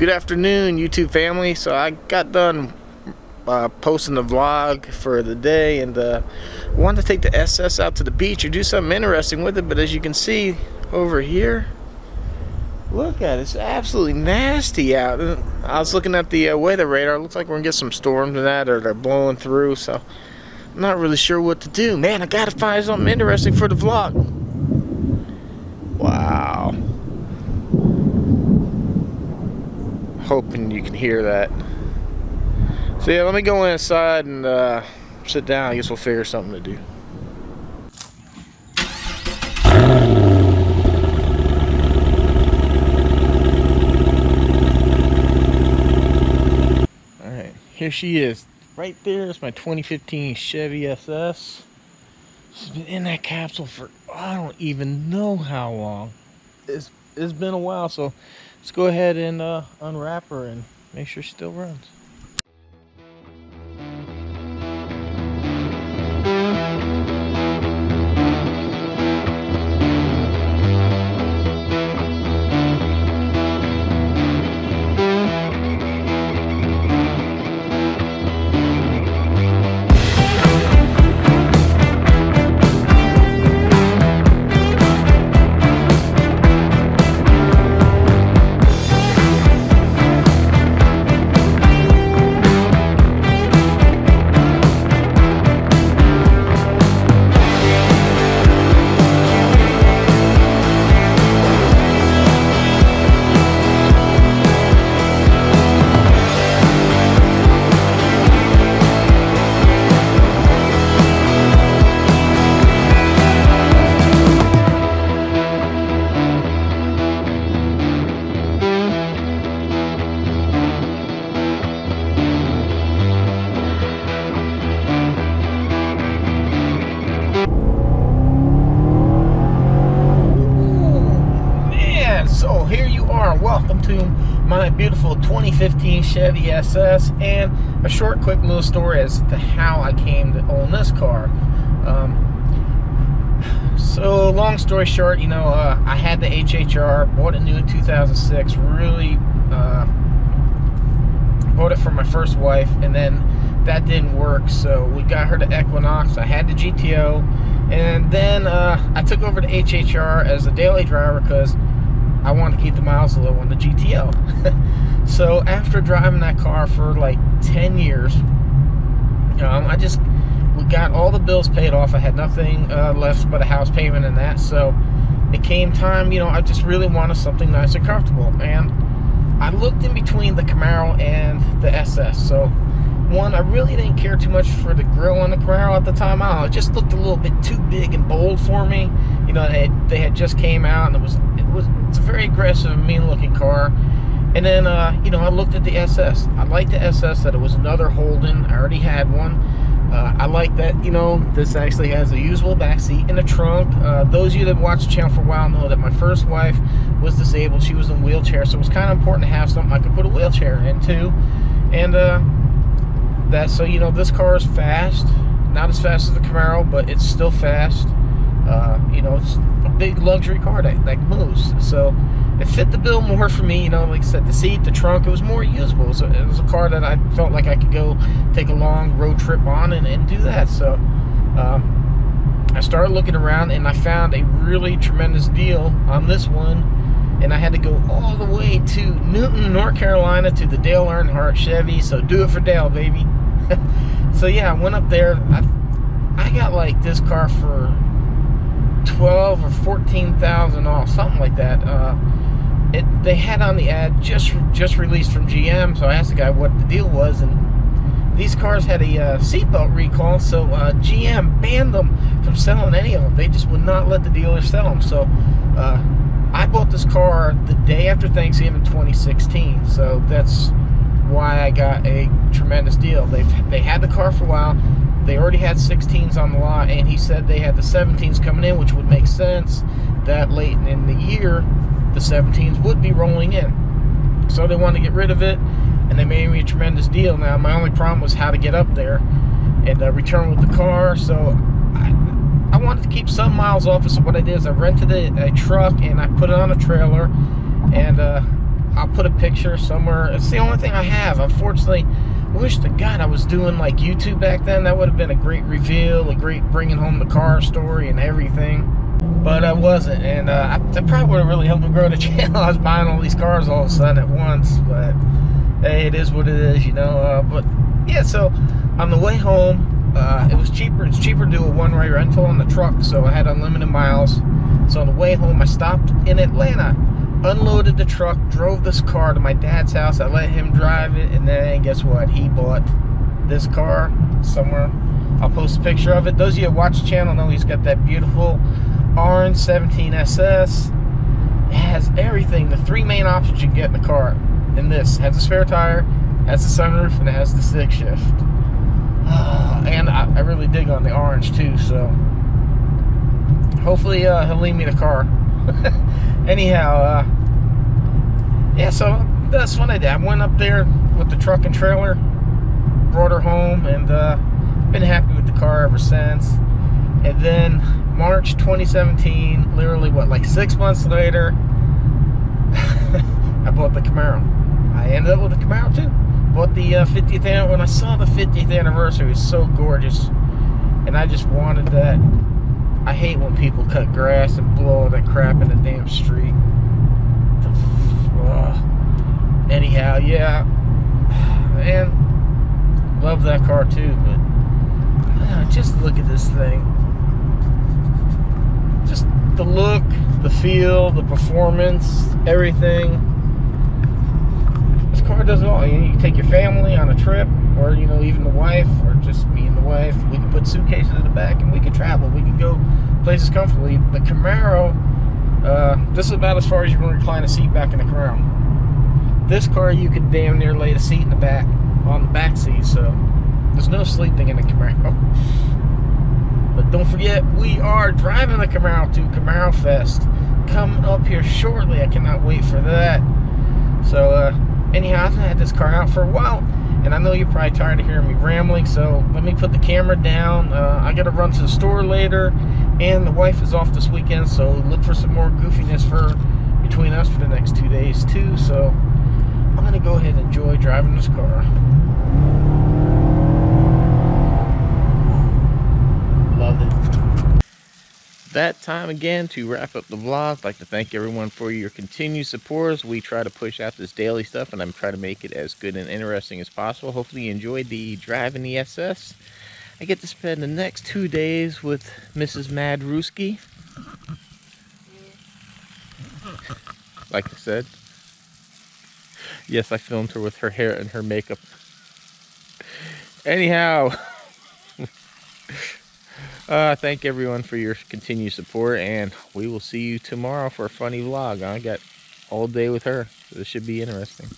Good afternoon, YouTube family. So I got done posting the vlog for the day, and wanted to take the SS out to the beach or do something interesting with it. But as you can see over here, look at it, it's absolutely nasty out. And I was looking at the weather radar. It looks like we're gonna get some storms and that, or they're blowing through. So I'm not really sure what to do. Man, I gotta find something interesting for the vlog. Wow. Hoping you can hear that. So yeah, let me go inside and sit down. I guess we'll figure something to do. Alright, here she is. Right there, it's my 2015 Chevy SS. She's been in that capsule for I don't even know how long. It's been a while, so let's go ahead and unwrap her and make sure she still runs. So here you are, welcome to my beautiful 2015 Chevy SS, and a short quick little story as to how I came to own this car. So long story short, you know, I had the HHR, bought it new in 2006, really bought it for my first wife, and then that didn't work, so we got her to Equinox. I had the GTO, and then I took over the HHR as a daily driver because I wanted to keep the miles low on the GTO. So after driving that car for like 10 years, we got all the bills paid off. I had nothing left but a house payment and that. So it came time, you know, I just really wanted something nice and comfortable. And I looked in between the Camaro and the SS. So one, I really didn't care too much for the grill on the Camaro at the time. I don't know, it just looked a little bit too big and bold for me. You know, they had just came out, and it's a very aggressive, mean-looking car. And then, you know, I looked at the SS. I liked the SS, that it was another Holden. I already had one. I like that, you know, this actually has a usable back seat in the trunk. Those of you that watched the channel for a while know that my first wife was disabled. She was in a wheelchair, so it was kind of important to have something I could put a wheelchair into. And so, you know, this car is fast. Not as fast as the Camaro, but it's still fast. You know, it's a big luxury car that moves, so it fit the bill more for me. You know, like I said, the seat, the trunk, it was more usable. It was a car that I felt like I could go take a long road trip on and do that. So I started looking around, and I found a really tremendous deal on this one, and I had to go all the way to Newton, North Carolina, to the Dale Earnhardt Chevy. So do it for Dale, baby. So yeah, I went up there. I got like this car for 12 or 14,000 off, something like that. They had on the ad just released from GM, so I asked the guy what the deal was, and these cars had a seatbelt recall, so GM banned them from selling any of them. They just would not let the dealers sell them. So I bought this car the day after Thanksgiving 2016, so that's why I got a tremendous deal. They had the car for a while. They already had 16s on the lot, and he said they had the 17s coming in, which would make sense that late in the year the 17s would be rolling in. So they wanted to get rid of it, and they made me a tremendous deal. Now my only problem was how to get up there and return with the car. So I wanted to keep some miles off it, so what I did is I rented a truck and I put it on a trailer, and I'll put a picture somewhere. It's the only thing I have. Unfortunately, I wish to God I was doing like YouTube back then. That would have been a great reveal, a great bringing home the car story and everything. But I wasn't, and that probably would have really helped me grow the channel. I was buying all these cars all of a sudden at once, but hey, it is what it is, you know. But yeah, so on the way home, it was cheaper. It's cheaper to do a one-way rental on the truck, so I had unlimited miles. So on the way home, I stopped in Atlanta, unloaded the truck, drove this car to my dad's house. I let him drive it, and then guess what? He bought this car somewhere. I'll post a picture of it. Those of you who watch the channel know he's got that beautiful orange 17 SS. It has everything, the three main options you can get in the car. And this has a spare tire, has the sunroof, and it has the stick shift. And I really dig on the orange too, so hopefully he'll leave me the car. Anyhow, yeah, so that's what I did. I went up there with the truck and trailer, brought her home, and been happy with the car ever since. And then March 2017, literally what, like 6 months later, I bought the Camaro. I ended up with the Camaro too. Bought the 50th anniversary. When I saw the 50th anniversary, it was so gorgeous, and I just wanted that. I hate when people cut grass and blow all that crap in the damn street. Anyhow, yeah, and love that car too. But just look at this thing. Just the look, the feel, the performance, everything. This car does it all. You can take your family on a trip, or you know, even the wife, or just me and the wife. We can put suitcases in the back and we can travel. We can go places comfortably. The Camaro, this is about as far as you can recline a seat back in the Camaro. This car, you could damn near lay the seat in the back, on the back seat, so there's no sleeping in the Camaro. But don't forget, we are driving the Camaro to Camaro Fest coming up here shortly. I cannot wait for that. So anyhow, I've had this car out for a while, and I know you're probably tired of hearing me rambling, so let me put the camera down. I gotta run to the store later, and the wife is off this weekend, so look for some more goofiness between us for the next 2 days too. So I'm gonna go ahead and enjoy driving this car. Love it. That time again to wrap up the vlog. I'd like to thank everyone for your continued support as we try to push out this daily stuff, and I'm trying to make it as good and interesting as possible. Hopefully you enjoyed the drive in the SS. I get to spend the next 2 days with Mrs. Mad Ruski. Like I said, yes, I filmed her with her hair and her makeup. Anyhow, thank everyone for your continued support, and we will see you tomorrow for a funny vlog. I got all day with her, so this should be interesting.